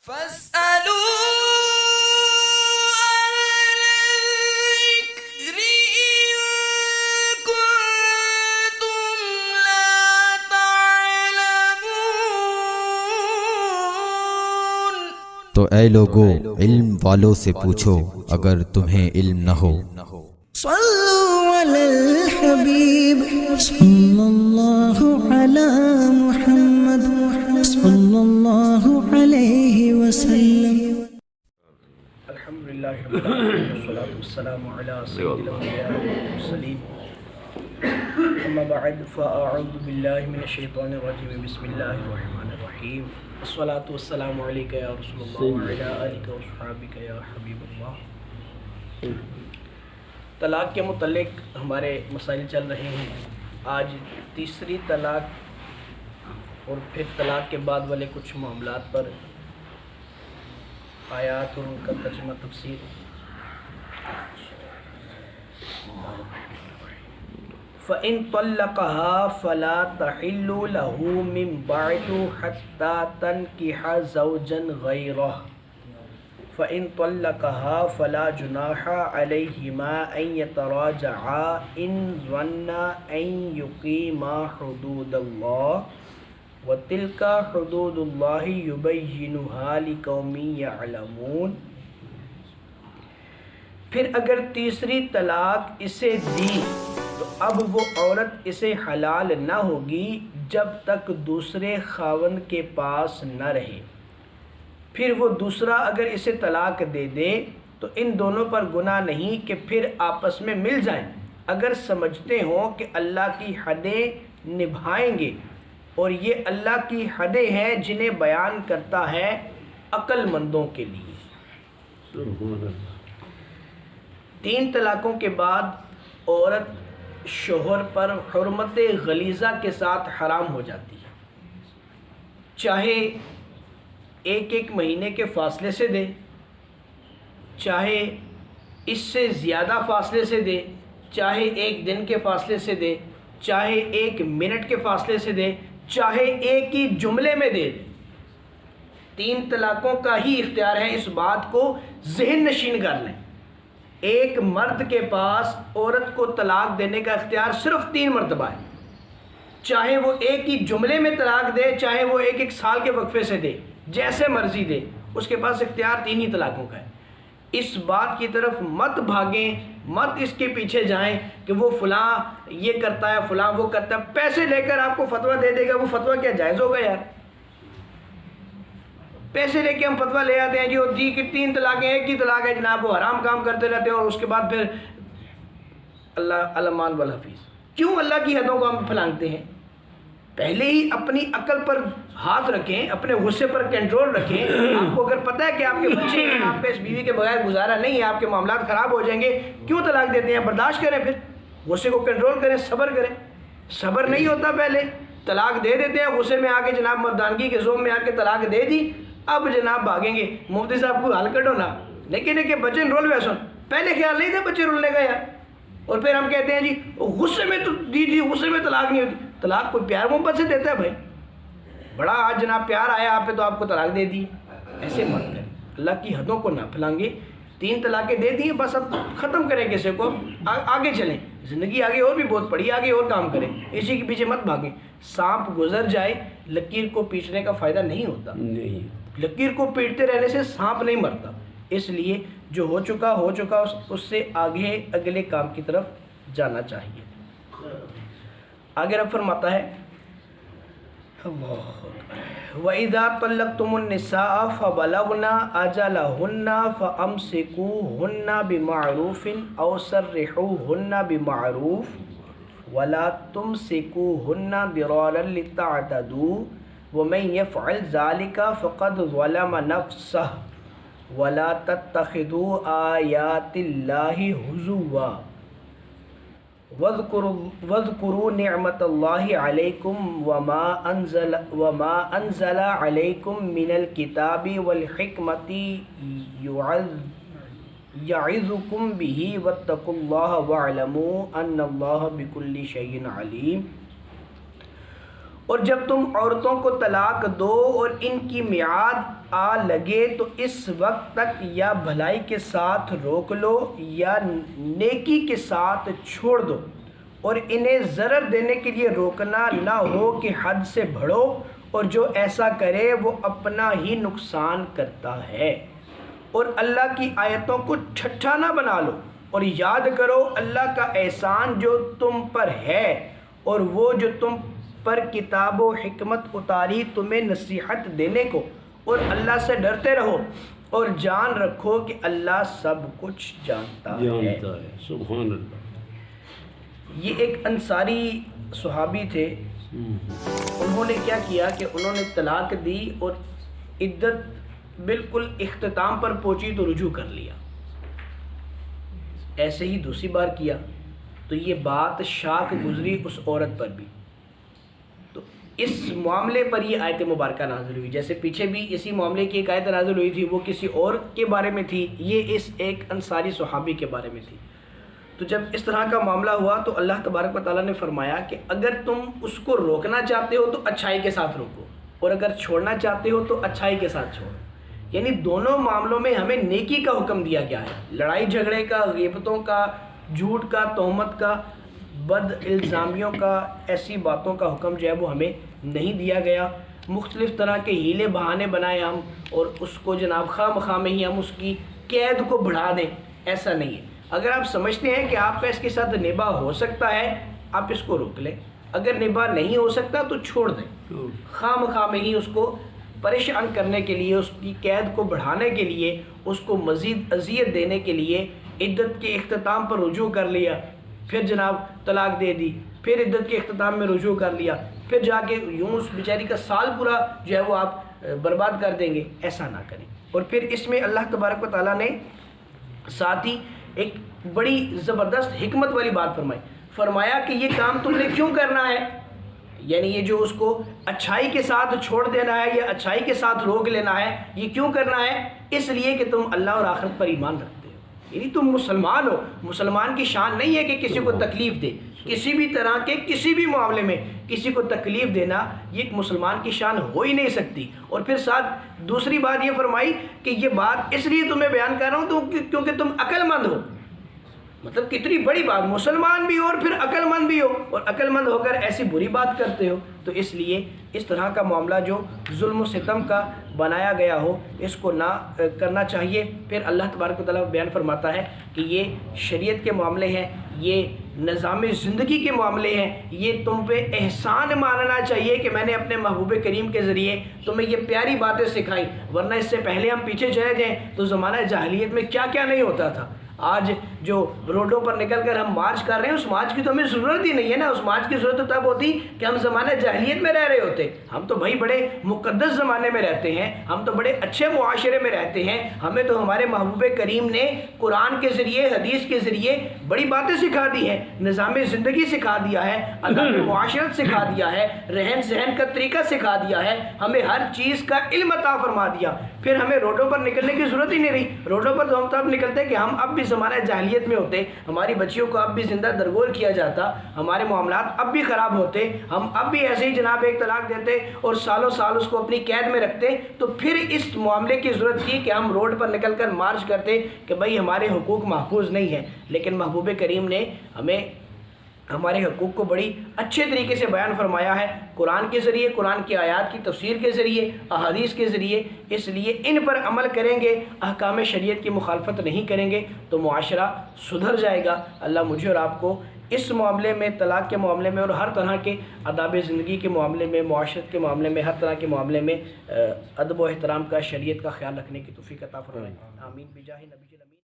فاسألوا الذكر إن كنتم لا تعلمون۔ تو اے لوگو علم والوں سے پوچھو اگر تمہیں علم نہ ہو۔ صلوا علی الحبیب صلی اللہ علی محمد صلی اللہ علیہ وسلم۔ الحمدللہ رب العالمین والصلاة والسلام علی سید الانبیاء والمرسلین، اما بعد فاعوذ باللہ من الشیطان الرجیم، بسم اللہ الرحمن الرحیم، الصلاة والسلام علیکہ یا رسول اللہ وعلی آلہ وصحبہ یا حبیب اللہ۔ طلاق کے متعلق ہمارے مسائل چل رہے ہیں۔ آج تیسری طلاق اور پھر طلاق کے بعد والے کچھ معاملات پر آیات اور ان کا ترجمہ تفسیر۔ فَإِن طَلَّقَهَا فَلَا تَحِلُّ لَهُ مِن بَعْدُ حَتَّى تَنكِحَ زَوْجًا غَيْرَهُ فَإِن طَلَّقَهَا فَلَا جُنَاحَ عَلَيْهِمَا أَن يَتَرَاجَعَا إِن ظَنَّا أَن يُقِيمَا حُدُودَ اللَّهِ وَتِلْكَ حُدُودُ اللَّهِ يُبَيِّنُهَا لِقَوْمٍ يَعْلَمُونَ۔ پھر اگر تیسری طلاق اسے دی تو اب وہ عورت اسے حلال نہ ہوگی جب تک دوسرے خاوند کے پاس نہ رہے۔ پھر وہ دوسرا اگر اسے طلاق دے دے تو ان دونوں پر گناہ نہیں کہ پھر آپس میں مل جائیں، اگر سمجھتے ہوں کہ اللہ کی حدیں نبھائیں گے، اور یہ اللہ کی حدیں ہیں جنہیں بیان کرتا ہے عقل مندوں کے لیے۔ 3 طلاقوں کے بعد عورت شوہر پر حرمت غلیظہ کے ساتھ حرام ہو جاتی ہے، چاہے ایک مہینے کے فاصلے سے دے، چاہے اس سے زیادہ فاصلے سے دے، چاہے 1 دن کے فاصلے سے دے، چاہے 1 منٹ کے فاصلے سے دے، چاہے ایک ہی جملے میں دے۔ 3 طلاقوں کا ہی اختیار ہے، اس بات کو ذہن نشین کر لیں۔ ایک مرد کے پاس عورت کو طلاق دینے کا اختیار صرف 3 مرتبہ ہے، چاہے وہ ایک ہی جملے میں طلاق دے، چاہے وہ 1 سال کے وقفے سے دے، جیسے مرضی دے، اس کے پاس اختیار 3 ہی طلاقوں کا ہے۔ اس بات کی طرف مت بھاگیں، مت اس کے پیچھے جائیں کہ وہ فلاں یہ کرتا ہے، فلاں وہ کرتا ہے، پیسے لے کر آپ کو فتویٰ دے دے گا، وہ فتویٰ کیا جائز ہوگا یار؟ پیسے لے کے ہم فتویٰ لے آتے ہیں جی، اور جی کہ 3 طلاقیں، ایک ہی طلاق ہے جناب، وہ حرام کام کرتے رہتے ہیں، اور اس کے بعد پھر اللہ علمان والحفیظ۔ کیوں اللہ کی حدوں کو ہم پھلانگتے ہیں؟ پہلے ہی اپنی عقل پر ہاتھ رکھیں، اپنے غصے پر کنٹرول رکھیں۔ آپ کو اگر پتہ ہے کہ آپ کے بچے ہیں، آپ کے اس بیوی کے بغیر گزارا نہیں ہے، آپ کے معاملات خراب ہو جائیں گے، کیوں طلاق دیتے ہیں؟ برداشت کریں، پھر غصے کو کنٹرول کریں، صبر کریں۔ صبر نہیں ہوتا، پہلے طلاق دے دیتے ہیں، غصے میں آ کے جناب مردانگی کے زوم میں آ کے طلاق دے دی، اب جناب بھاگیں گے مفتی صاحب کو حل کٹو نا، لیکن ہے کہ بچے رول ویسن، پہلے خیال نہیں تھا بچے رولنے کا یار، اور پھر ہم کہتے ہیں جی غصے میں تو دی تھی، غصے میں طلاق نہیں ہوتی۔ طلاق کوئی پیار محبت سے دیتا ہے بھائی؟ بڑا آج جناب پیار آیا آپ پہ تو آپ کو طلاق دے دی، ایسے مت کریں، اللہ کی حدوں کو نہ پھلانگے۔ 3 طلاقیں دے دی، بس اب ختم کریں کیسے کو، آگے چلیں، زندگی آگے اور بھی بہت پڑی، آگے اور کام کریں، اسی کے پیچھے مت بھاگیں۔ سانپ گزر جائے، لکیر کو پیٹنے کا فائدہ نہیں ہوتا، لکیر کو پیٹتے رہنے سے سانپ نہیں مرتا، اس لیے جو ہو چکا اس سے آگے اگلے کام کی طرف جانا چاہیے۔ آگے رب فرماتا ہے وَإِذَا طَلَّقْتُمُ النِّسَاءَ فَبَلَغْنَ أَجَلَهُنَّ فَأَمْسِكُوهُنَّ بِمَعْرُوفٍ أَوْ سَرِّحُوهُنَّ بِمَعْرُوفٍ وَلَا تُمْسِكُوهُنَّ ضِرَارًا لِتَعْتَدُوا وَمَن يَفْعَلْ ذَلِكَ فَقَدْ ظَلَمَ نَفْسَهُ وَلَا تَتَّخِذُوا آيَاتِ اللَّهِ هُزُوًا وَاذْكُرُوا نِعْمَةَ اللَّهِ عَلَيْكُمْ وَمَا أَنزَلَ عَلَيْكُمْ مِنَ الْكِتَابِ وَالْحِكْمَةِ يَعِظُكُمْ بِهِ وَاتَّقُوا اللَّهَ وَاعْلَمُوا أَنَّ اللَّهَ بِكُلِّ شَيْءٍ عَلِيمٌ۔ اور جب تم عورتوں کو طلاق دو اور ان کی میعاد آ لگے تو اس وقت تک یا بھلائی کے ساتھ روک لو یا نیکی کے ساتھ چھوڑ دو، اور انہیں ضرر دینے کے لیے روکنا نہ ہو کہ حد سے بڑھو، اور جو ایسا کرے وہ اپنا ہی نقصان کرتا ہے۔ اور اللہ کی آیتوں کو ٹھٹھا نہ بنا لو، اور یاد کرو اللہ کا احسان جو تم پر ہے، اور وہ جو تم پر کتاب و حکمت اتاری تمہیں نصیحت دینے کو، اور اللہ سے ڈرتے رہو اور جان رکھو کہ اللہ سب کچھ جانتا ہے۔ سبحان اللہ۔ یہ ایک انصاری صحابی تھے، انہوں نے کیا کیا کہ انہوں نے طلاق دی اور عدت بالکل اختتام پر پہنچی تو رجوع کر لیا۔ ایسے ہی دوسری بار کیا تو یہ بات شاک گزری اس عورت پر بھی، تو اس معاملے پر یہ آیت مبارکہ نازل ہوئی۔ جیسے پیچھے بھی اسی معاملے کی ایک آیت نازل ہوئی تھی، وہ کسی اور کے بارے میں تھی، یہ اس ایک انصاری صحابی کے بارے میں تھی۔ تو جب اس طرح کا معاملہ ہوا تو اللہ تبارک و تعالیٰ نے فرمایا کہ اگر تم اس کو روکنا چاہتے ہو تو اچھائی کے ساتھ روکو، اور اگر چھوڑنا چاہتے ہو تو اچھائی کے ساتھ چھوڑو۔ یعنی دونوں معاملوں میں ہمیں نیکی کا حکم دیا گیا ہے، لڑائی جھگڑے کا، غیبتوں کا، جھوٹ کا، تہمت کا، بد الزامیوں کا، ایسی باتوں کا حکم جو ہے وہ ہمیں نہیں دیا گیا۔ مختلف طرح کے ہیلے بہانے بنائے ہم اور اس کو جناب خواہ مخواہ میں ہی ہم اس کی قید کو بڑھا دیں، ایسا نہیں ہے۔ اگر آپ سمجھتے ہیں کہ آپ کا اس کے ساتھ نباہ ہو سکتا ہے، آپ اس کو روک لیں، اگر نباہ نہیں ہو سکتا تو چھوڑ دیں۔ خواہ مخواہ میں ہی اس کو پریشان کرنے کے لیے، اس کی قید کو بڑھانے کے لیے، اس کو مزید اذیت دینے کے لیے عدت کے اختتام پر رجوع کر لیا، پھر جناب طلاق دے دی، پھر عدت کے اختتام میں رجوع کر لیا، پھر جا کے یوں اس بیچاری کا سال پورا جو ہے وہ آپ برباد کر دیں گے، ایسا نہ کریں۔ اور پھر اس میں اللہ تبارک و تعالیٰ نے ساتھ ہی ایک بڑی زبردست حکمت والی بات فرمایا کہ یہ کام تم نے کیوں کرنا ہے، یعنی یہ جو اس کو اچھائی کے ساتھ چھوڑ دینا ہے یا اچھائی کے ساتھ روک لینا ہے، یہ کیوں کرنا ہے؟ اس لیے کہ تم اللہ اور آخرت پر ایمان رکھتے ہو، یعنی تم مسلمان ہو۔ مسلمان کی شان نہیں ہے کہ کسی کو تکلیف دے، کسی بھی طرح کے کسی بھی معاملے میں کسی کو تکلیف دینا یہ ایک مسلمان کی شان ہو ہی نہیں سکتی۔ اور پھر ساتھ دوسری بات یہ فرمائی کہ یہ بات اس لیے تمہیں بیان کر رہا ہوں کیونکہ تم عقل مند ہو۔ مطلب کتنی بڑی بات، مسلمان بھی ہو اور پھر عقل مند بھی ہو، اور عقل مند ہو کر ایسی بری بات کرتے ہو، تو اس لیے اس طرح کا معاملہ جو ظلم و ستم کا بنایا گیا ہو اس کو نہ کرنا چاہیے۔ پھر اللہ تبارک و تعالیٰ بیان فرماتا ہے کہ یہ شریعت کے معاملے ہیں، یہ نظام زندگی کے معاملے ہیں، یہ تم پہ احسان ماننا چاہیے کہ میں نے اپنے محبوب کریم کے ذریعے تمہیں یہ پیاری باتیں سکھائیں، ورنہ اس سے پہلے ہم پیچھے چلے جائیں تو زمانہ جاہلیت میں کیا کیا نہیں ہوتا تھا۔ آج جو روڈوں پر نکل کر ہم مارچ کر رہے ہیں، اس مارچ کی تو ہمیں ضرورت ہی نہیں ہے نا۔ اس مارچ کی ضرورت تب ہوتی کہ ہم زمانہ جاہلیت میں رہ رہے ہوتے۔ ہم تو بھائی بڑے مقدس زمانے میں رہتے ہیں، ہم تو بڑے اچھے معاشرے میں رہتے ہیں، ہمیں تو ہمارے محبوب کریم نے قرآن کے ذریعے، حدیث کے ذریعے بڑی باتیں سکھا دی ہیں، نظام زندگی سکھا دیا ہے، ادب معاشرت سکھا دیا ہے، رہن سہن کا طریقہ سکھا دیا ہے، ہمیں ہر چیز کا علم عطا فرما دیا۔ پھر ہمیں روڈوں پر نکلنے کی ضرورت ہی نہیں رہی۔ روڈوں پر تو ہم تب نکلتے کہ ہم اب بھی زمانہ جاہلیت میں ہوتے، ہماری بچیوں کو اب بھی زندہ درگور کیا جاتا، ہمارے معاملات اب بھی خراب ہوتے، ہم اب بھی ایسے ہی جناب ایک طلاق دیتے اور سالوں سال اس کو اپنی قید میں رکھتے۔ تو پھر اس معاملے کی ضرورت تھی کہ ہم روڈ پر نکل کر مارچ کرتے کہ بھائی ہمارے حقوق محفوظ نہیں ہیں۔ لیکن محبوب کریم نے ہمیں ہمارے حقوق کو بڑی اچھے طریقے سے بیان فرمایا ہے، قرآن کے ذریعے، قرآن کی آیات کی تفسیر کے ذریعے، احادیث کے ذریعے۔ اس لیے ان پر عمل کریں گے، احکام شریعت کی مخالفت نہیں کریں گے تو معاشرہ سدھر جائے گا۔ اللہ مجھے اور آپ کو اس معاملے میں، طلاق کے معاملے میں اور ہر طرح کے آداب زندگی کے معاملے میں، معاشرت کے معاملے میں، ہر طرح کے معاملے میں ادب و احترام کا، شریعت کا خیال رکھنے کی توفیق عطا فرمائے۔ آمین بجاہ نبی